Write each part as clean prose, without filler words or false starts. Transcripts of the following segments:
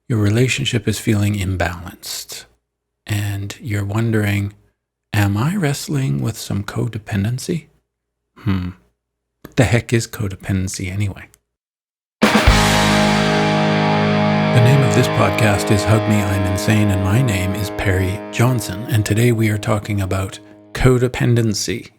your relationship is feeling imbalanced and you're wondering, am I wrestling with some codependency? What the heck is codependency anyway? The name of this podcast is Hug Me, I'm Insane, and my name is Perry Johnson, and today we are talking about codependency.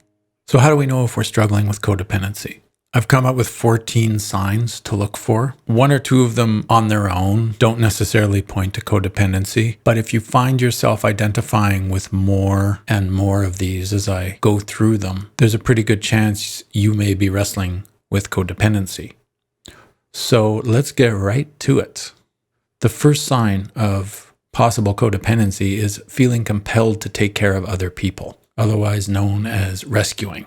So how do we know if we're struggling with codependency? I've come up with 14 signs to look for. One or two of them on their own don't necessarily point to codependency, but if you find yourself identifying with more and more of these as I go through them, there's a pretty good chance you may be wrestling with codependency. So let's get right to it. The first sign of possible codependency is feeling compelled to take care of other people, otherwise known as rescuing.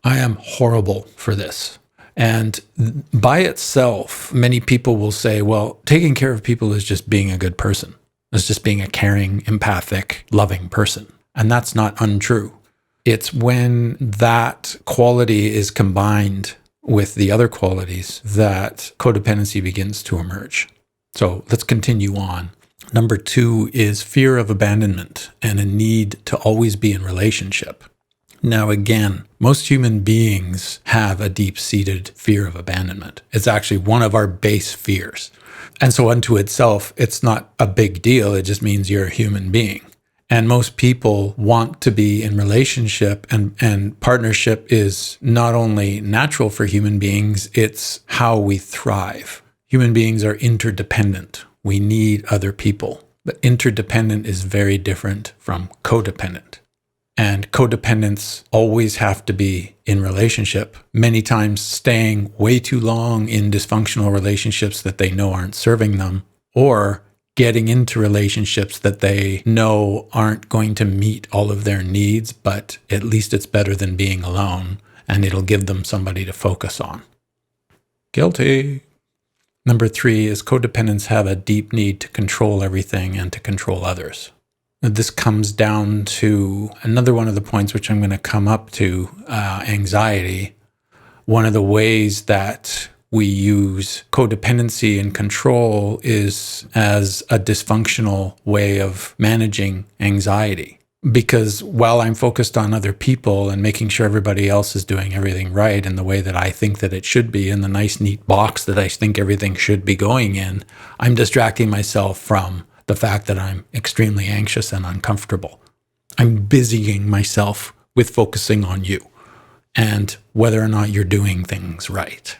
I am horrible for this. And by itself, many people will say, well, taking care of people is just being a good person. It's just being a caring, empathic, loving person. And that's not untrue. It's when that quality is combined with the other qualities that codependency begins to emerge. So let's continue on. Number 2 is fear of abandonment and a need to always be in relationship. Now, again, most human beings have a deep-seated fear of abandonment. It's actually one of our base fears. And so unto itself, it's not a big deal. It just means you're a human being. And most people want to be in relationship, and partnership is not only natural for human beings, it's how we thrive. Human beings are interdependent. We need other people. But interdependent is very different from codependent. And codependents always have to be in relationship, many times staying way too long in dysfunctional relationships that they know aren't serving them, or getting into relationships that they know aren't going to meet all of their needs, but at least it's better than being alone, and it'll give them somebody to focus on. Guilty. Number 3 is codependents have a deep need to control everything and to control others. This comes down to another one of the points which I'm going to come up to, anxiety. One of the ways that we use codependency and control is as a dysfunctional way of managing anxiety. Because while I'm focused on other people and making sure everybody else is doing everything right in the way that I think that it should be, in the nice, neat box that I think everything should be going in, I'm distracting myself from the fact that I'm extremely anxious and uncomfortable. I'm busying myself with focusing on you and whether or not you're doing things right.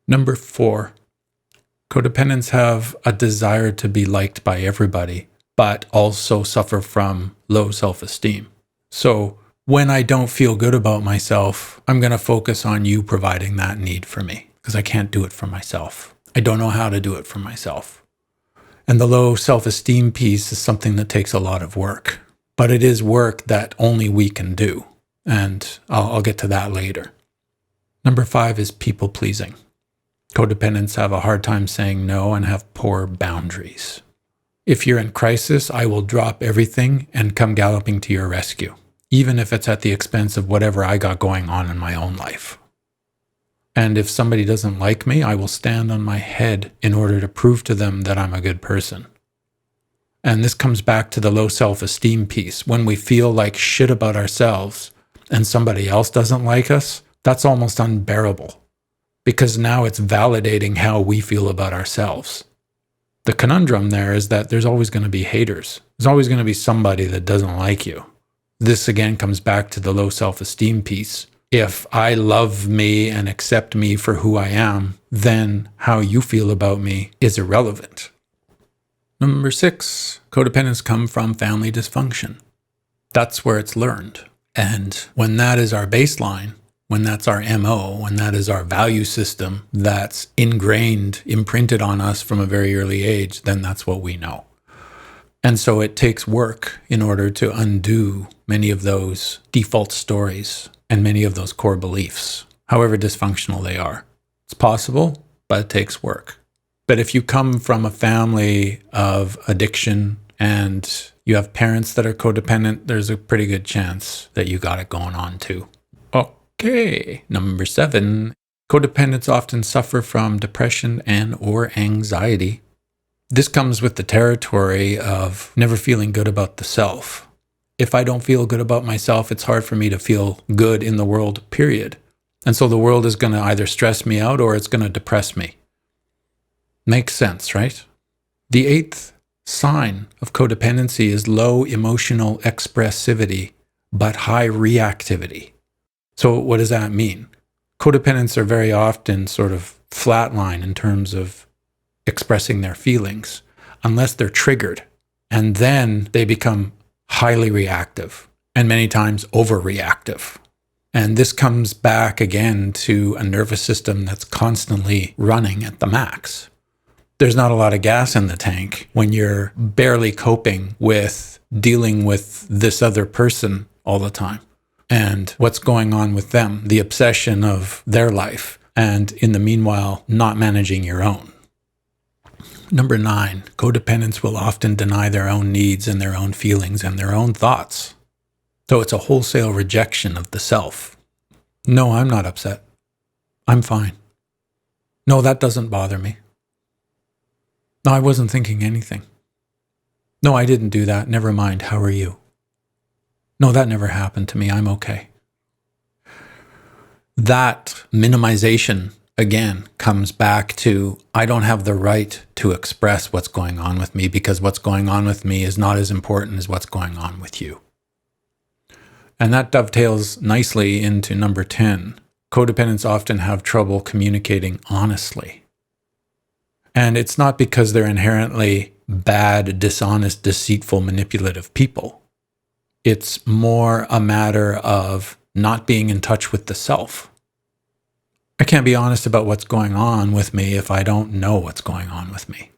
Number 4, codependents have a desire to be liked by everybody, but also suffer from low self-esteem. So when I don't feel good about myself, I'm going to focus on you providing that need for me because I can't do it for myself. I don't know how to do it for myself. And the low self-esteem piece is something that takes a lot of work, but it is work that only we can do. And I'll get to that later. Number 5 is people-pleasing. Codependents have a hard time saying no and have poor boundaries. If you're in crisis, I will drop everything and come galloping to your rescue, even if it's at the expense of whatever I got going on in my own life. And if somebody doesn't like me, I will stand on my head in order to prove to them that I'm a good person. And this comes back to the low self-esteem piece. When we feel like shit about ourselves and somebody else doesn't like us, that's almost unbearable because now it's validating how we feel about ourselves. The conundrum there is that there's always going to be haters. There's always going to be somebody that doesn't like you. This again comes back to the low self-esteem piece. If I love me and accept me for who I am, then how you feel about me is irrelevant. Number 6, codependents come from family dysfunction. That's where it's learned. And when that is our baseline, when that's our MO, when that is our value system that's ingrained, imprinted on us from a very early age, then that's what we know. And so it takes work in order to undo many of those default stories and many of those core beliefs, however dysfunctional they are. It's possible, but it takes work. But if you come from a family of addiction and you have parents that are codependent, there's a pretty good chance that you got it going on too. Okay, number 7, codependents often suffer from depression and or anxiety. This comes with the territory of never feeling good about the self. If I don't feel good about myself, it's hard for me to feel good in the world, period. And so the world is going to either stress me out or it's going to depress me. Makes sense, right? The 8th sign of codependency is low emotional expressivity, but high reactivity. So what does that mean? Codependents are very often sort of flatline in terms of expressing their feelings, unless they're triggered. And then they become highly reactive and many times overreactive. And this comes back again to a nervous system that's constantly running at the max. There's not a lot of gas in the tank when you're barely coping with dealing with this other person all the time and what's going on with them, the obsession of their life, and in the meanwhile, not managing your own. Number 9, codependents will often deny their own needs and their own feelings and their own thoughts. So it's a wholesale rejection of the self. No, I'm not upset. I'm fine. No, that doesn't bother me. No, I wasn't thinking anything. No, I didn't do that. Never mind. How are you? No, that never happened to me. I'm okay. That minimization, again, comes back to I don't have the right to express what's going on with me because what's going on with me is not as important as what's going on with you. And that dovetails nicely into number 10. Codependents often have trouble communicating honestly. And it's not because they're inherently bad, dishonest, deceitful, manipulative people. It's more a matter of not being in touch with the self. I can't be honest about what's going on with me if I don't know what's going on with me.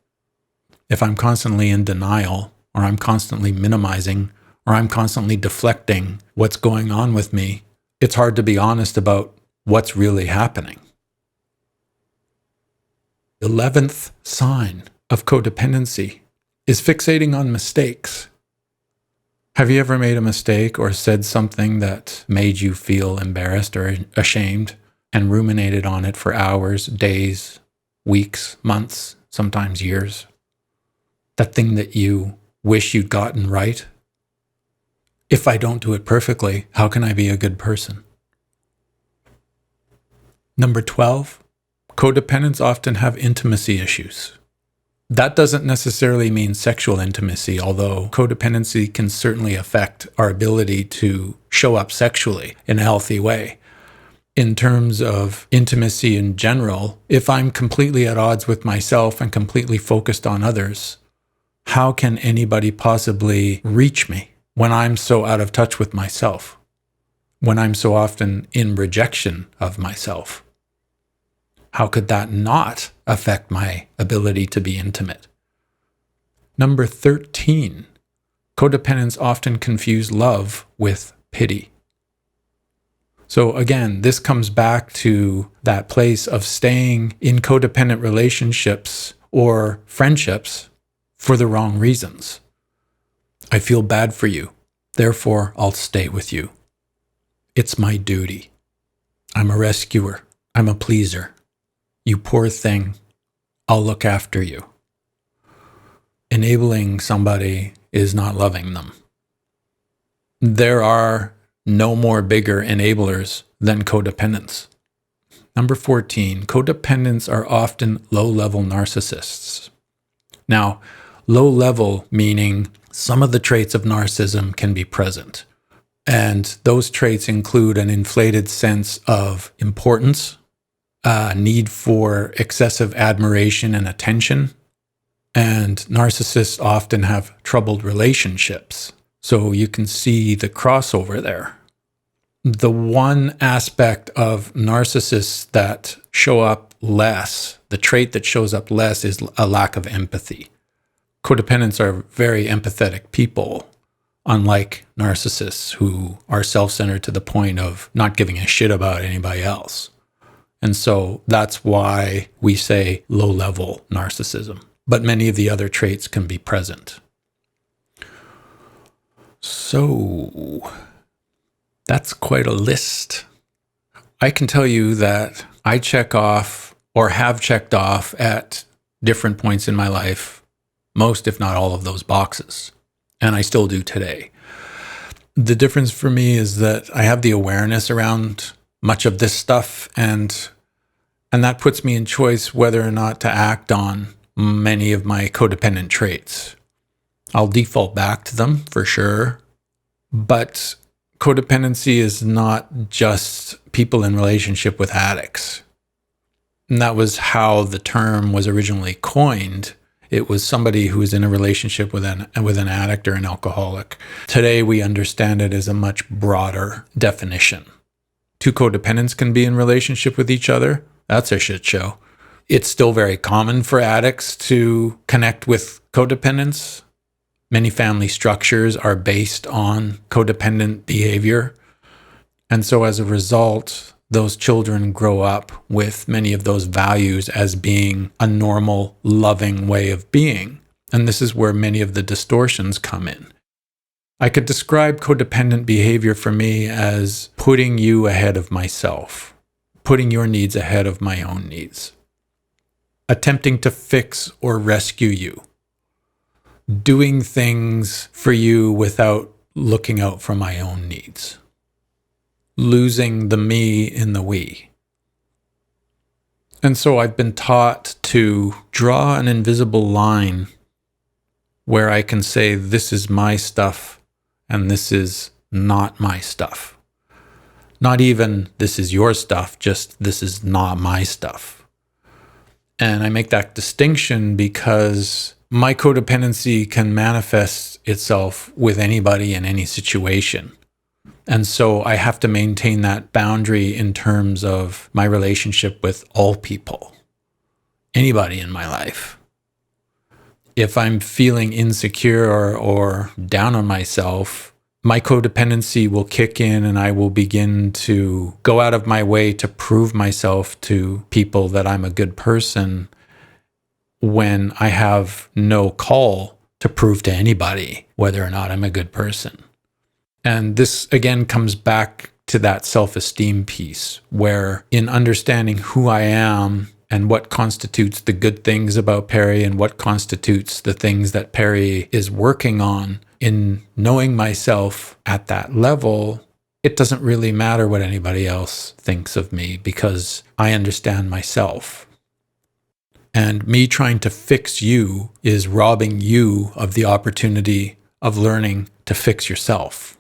If I'm constantly in denial, or I'm constantly minimizing, or I'm constantly deflecting what's going on with me, it's hard to be honest about what's really happening. 11th sign of codependency is fixating on mistakes. Have you ever made a mistake or said something that made you feel embarrassed or ashamed and ruminated on it for hours, days, weeks, months, sometimes years? That thing that you wish you'd gotten right? If I don't do it perfectly, how can I be a good person? Number 12, codependents often have intimacy issues. That doesn't necessarily mean sexual intimacy, although codependency can certainly affect our ability to show up sexually in a healthy way. In terms of intimacy in general, if I'm completely at odds with myself and completely focused on others, how can anybody possibly reach me when I'm so out of touch with myself? When I'm so often in rejection of myself? How could that not affect my ability to be intimate? Number 13, codependents often confuse love with pity. So again, this comes back to that place of staying in codependent relationships or friendships for the wrong reasons. I feel bad for you, therefore I'll stay with you. It's my duty. I'm a rescuer. I'm a pleaser. You poor thing, I'll look after you. Enabling somebody is not loving them. There are no more bigger enablers than codependents. Number 14, codependents are often low-level narcissists. Now, low-level meaning some of the traits of narcissism can be present. And those traits include an inflated sense of importance, a need for excessive admiration and attention, and narcissists often have troubled relationships. So you can see the crossover there. The one aspect of narcissists that show up less, the trait that shows up less, is a lack of empathy. Codependents are very empathetic people, unlike narcissists who are self-centered to the point of not giving a shit about anybody else. And so that's why we say low-level narcissism. But many of the other traits can be present. So that's quite a list. I can tell you that I check off or have checked off at different points in my life most, if not all of those boxes. And I still do today. The difference for me is that I have the awareness around much of this stuff, and that puts me in choice whether or not to act on many of my codependent traits. I'll default back to them for sure, but codependency is not just people in relationship with addicts. And that was how the term was originally coined. It was somebody who is in a relationship with an addict or an alcoholic. Today, we understand it as a much broader definition. Two codependents can be in relationship with each other. That's a shit show. It's still very common for addicts to connect with codependents. Many family structures are based on codependent behavior. And so as a result, those children grow up with many of those values as being a normal, loving way of being. And this is where many of the distortions come in. I could describe codependent behavior for me as putting you ahead of myself, putting your needs ahead of my own needs, attempting to fix or rescue you, doing things for you without looking out for my own needs. Losing the me in the we. And so I've been taught to draw an invisible line where I can say, this is my stuff and this is not my stuff. Not even this is your stuff, just this is not my stuff. And I make that distinction because my codependency can manifest itself with anybody in any situation. And so I have to maintain that boundary in terms of my relationship with all people, anybody in my life. If I'm feeling insecure or down on myself, my codependency will kick in and I will begin to go out of my way to prove myself to people that I'm a good person when I have no call to prove to anybody whether or not I'm a good person. And this, again, comes back to that self-esteem piece, where in understanding who I am and what constitutes the good things about Perry and what constitutes the things that Perry is working on, in knowing myself at that level, it doesn't really matter what anybody else thinks of me because I understand myself. And me trying to fix you is robbing you of the opportunity of learning to fix yourself.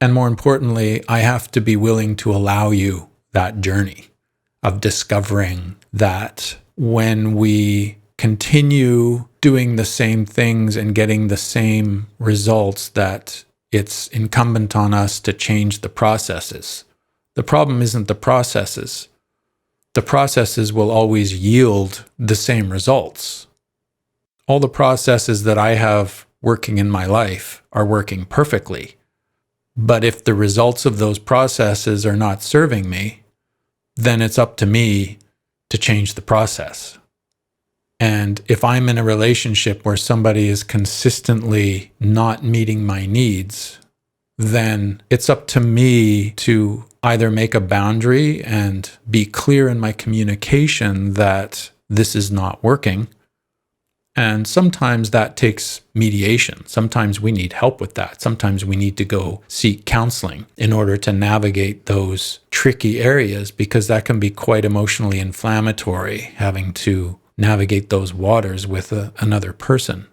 And more importantly, I have to be willing to allow you that journey of discovering that when we continue doing the same things and getting the same results, that it's incumbent on us to change the processes. The problem isn't the processes. The processes will always yield the same results. All the processes that I have working in my life are working perfectly. But if the results of those processes are not serving me, then it's up to me to change the process. And if I'm in a relationship where somebody is consistently not meeting my needs, then it's up to me to either make a boundary and be clear in my communication that this is not working. And sometimes that takes mediation. Sometimes we need help with that. Sometimes we need to go seek counseling in order to navigate those tricky areas, because that can be quite emotionally inflammatory, having to navigate those waters with another person.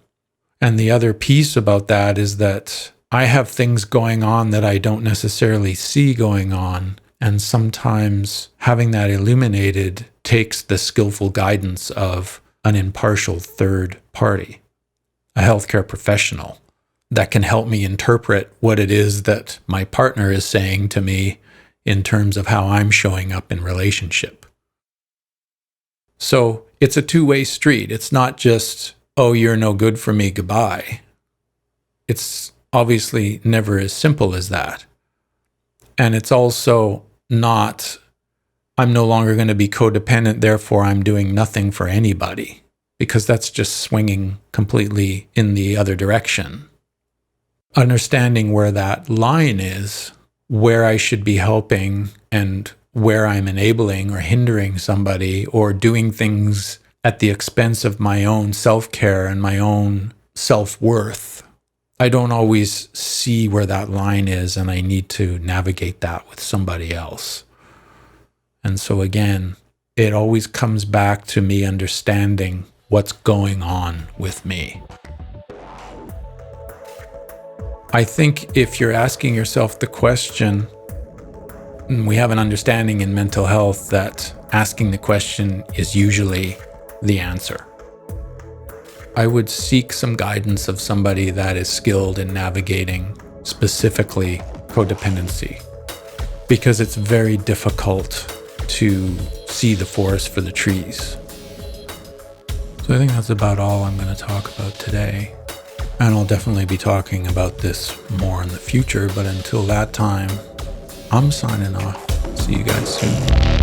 And the other piece about that is that I have things going on that I don't necessarily see going on. And sometimes having that illuminated takes the skillful guidance of an impartial third party, a healthcare professional that can help me interpret what it is that my partner is saying to me in terms of how I'm showing up in relationship. So it's a two-way street. It's not just, oh, you're no good for me, goodbye. It's obviously never as simple as that. And it's also not, I'm no longer going to be codependent, therefore I'm doing nothing for anybody, because that's just swinging completely in the other direction. Understanding where that line is, where I should be helping and where I'm enabling or hindering somebody or doing things at the expense of my own self-care and my own self-worth, I don't always see where that line is, and I need to navigate that with somebody else. And so again, it always comes back to me understanding what's going on with me. I think if you're asking yourself the question, we have an understanding in mental health that asking the question is usually the answer. I would seek some guidance of somebody that is skilled in navigating specifically codependency, because it's very difficult to see the forest for the trees. So I think that's about all I'm going to talk about today. And I'll definitely be talking about this more in the future, but until that time, I'm signing off. See you guys soon.